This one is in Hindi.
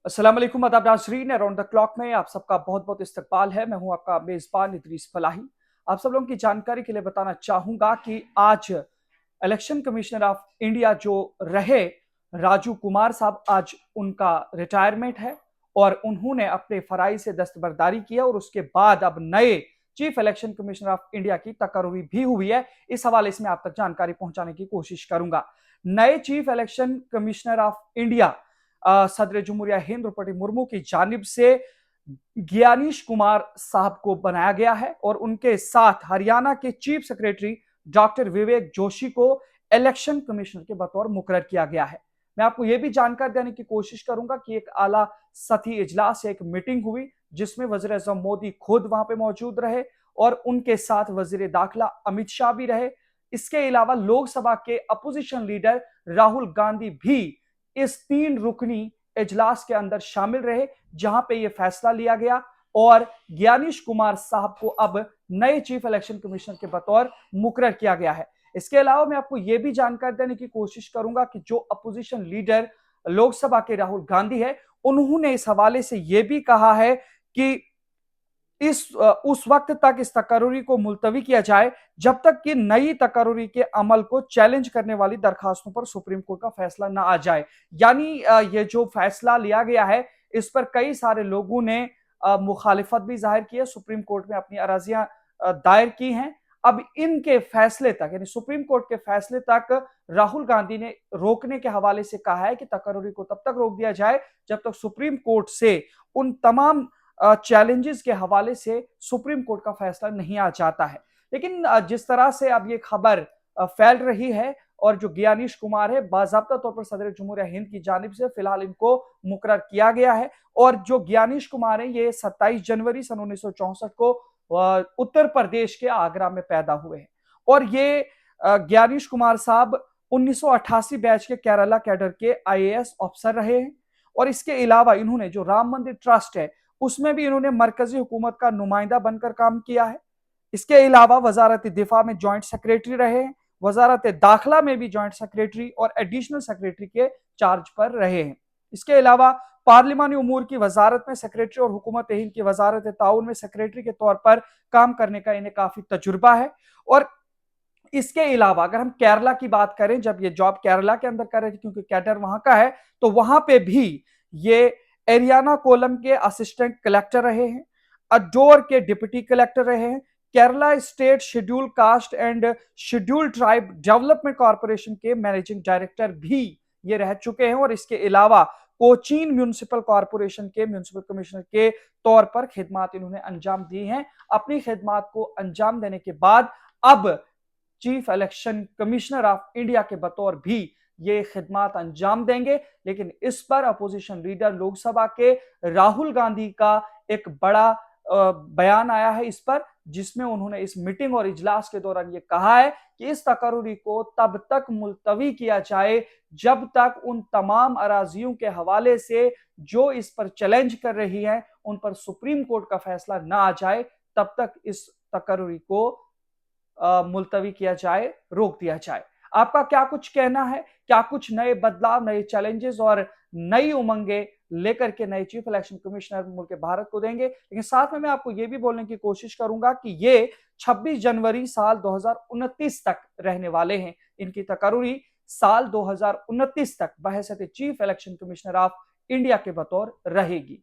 अस्सलाम वालेकुम, आदाब नाज़रीन। अराउंड द क्लॉक में आप सबका बहुत बहुत इस्तकबाल है। मैं हूं आपका मेज़बान इदरीस फलाही। आप सब लोगों की जानकारी के लिए बताना चाहूँगा कि आज इलेक्शन कमिश्नर ऑफ इंडिया जो रहे राजू कुमार साहब, आज उनका रिटायरमेंट है और उन्होंने अपने फ़राइज़ से दस्तबरदारी किया और उसके बाद अब नए chief election commissioner of India की तकर्री भी हुई है। इस हवाले से मैं आप तक जानकारी पहुंचाने की कोशिश करूंगा। नए chief election commissioner of India सदर जमहूरिया हिंद द्रौपदी मुर्मू की जानिब से ज्ञानीश कुमार साहब को बनाया गया है और उनके साथ हरियाणा के chief secretary doctor Vivek Joshi को इलेक्शन कमिश्नर के बतौर मुकर्रर किया गया है। मैं आपको यह भी जानकारी देने की कोशिश करूंगा कि एक आला सतही इजलास, एक मीटिंग हुई जिसमें वजीर आजम मोदी खुद वहां पे मौजूद रहे और उनके साथ वजीर दाखिला अमित शाह भी रहे। इसके अलावा लोकसभा के अपोजिशन लीडर राहुल गांधी भी इस 3 रुकनी इजलास के अंदर शामिल रहे, जहां पे यह फैसला लिया गया और ज्ञानीश कुमार साहब को अब नए चीफ इलेक्शन कमिश्नर के बतौर मुकर्रर किया गया है। इसके अलावा मैं आपको यह भी जानकारी देने की कोशिश करूंगा कि जो अपोजिशन लीडर लोकसभा के राहुल गांधी है, उन्होंने इस हवाले से यह भी कहा है कि उस वक्त तक इस तकर्री को मुलतवी किया जाए जब तक कि नई तकर्री के अमल को चैलेंज करने वाली दरखास्तों पर सुप्रीम कोर्ट का फैसला ना आ जाए। यानी ये जो फैसला लिया गया है, इस पर कई सारे लोगों ने मुखालिफत भी जाहिर की है, सुप्रीम कोर्ट में अपनी अराजियां दायर की हैं। अब इनके फैसले तक, यानी सुप्रीम कोर्ट के फैसले तक राहुल गांधी ने रोकने के हवाले से कहा है कि तकर्री को तब तक रोक दिया जाए जब तक सुप्रीम कोर्ट से उन तमाम चैलेंजेस के हवाले से सुप्रीम कोर्ट का फैसला नहीं आ जाता है। लेकिन जिस तरह से अब ये खबर फैल रही है और जो ज्ञानीश कुमार है, बाज़ाब्ता तौर पर सदर जमहूरिया हिंद की जानिब से फिलहाल इनको मुकर्रर किया गया है और जो ज्ञानीश कुमार है, ये 27 जनवरी सन 1964 को उत्तर प्रदेश के आगरा में पैदा हुए हैं और ये ज्ञानीश कुमार साहब 1988 बैच के केरला कैडर के IAS अफसर रहे हैं और इसके अलावा इन्होंने जो राम मंदिर ट्रस्ट है, उसमें भी इन्होंने मरकजी हुकूमत का नुमाइंदा बनकर काम किया है। इसके अलावा वजारत दिफा में जॉइंट सेक्रेटरी रहे हैं, वजारत दाखिला में भी जॉइंट सेक्रेटरी और एडिशनल सेक्रेटरी के चार्ज पर रहे हैं। इसके अलावा पार्लिमानी उमूर की वजारत में सेक्रेटरी और हुकूमत हिंद की वजारत ताउन में सेक्रेटरी के तौर पर काम करने का इन्हें काफी तजुर्बा है। और इसके अलावा अगर हम केरला की बात करें, जब ये जॉब केरला के अंदर कर रहे थे क्योंकि कैडर वहां का है, तो वहां पे भी ये एरियाना कोलम के असिस्टेंट कलेक्टर रहे हैं, अडोर के डिप्टी कलेक्टर रहे हैं, Kerala state schedule caste and schedule tribe development corporation के मैनेजिंग डायरेक्टर भी ये रह चुके हैं और इसके अलावा कोचीन म्यूनिसिपल कॉर्पोरेशन के म्यूनिसिपल कमिश्नर के तौर पर खिदमात इन्होंने अंजाम दी हैं। अपनी खिदमात को अंजाम देने के बाद अब chief election commissioner of India के बतौर भी ये खिदमात अंजाम देंगे। लेकिन इस पर अपोजिशन लीडर लोकसभा के राहुल गांधी का एक बड़ा बयान आया है इस पर, जिसमें उन्होंने इस मीटिंग और इजलास के दौरान ये कहा है कि इस तकर्री को तब तक मुलतवी किया जाए जब तक उन तमाम अराजियों के हवाले से जो इस पर चैलेंज कर रही है उन पर सुप्रीम कोर्ट का फैसला ना आ जाए, तब तक इस तकर्री को मुलतवी किया जाए, रोक दिया जाए। आपका क्या कुछ कहना है? क्या कुछ नए बदलाव, नए चैलेंजेस और नई उमंगे लेकर के नए चीफ इलेक्शन कमिश्नर मुल्क भारत को देंगे? लेकिन साथ में मैं आपको यह भी बोलने की कोशिश करूंगा कि ये 26 जनवरी साल 2029 तक रहने वाले हैं। इनकी तकर्री साल 2029 तक बहैसियत chief election commissioner of India के बतौर रहेगी।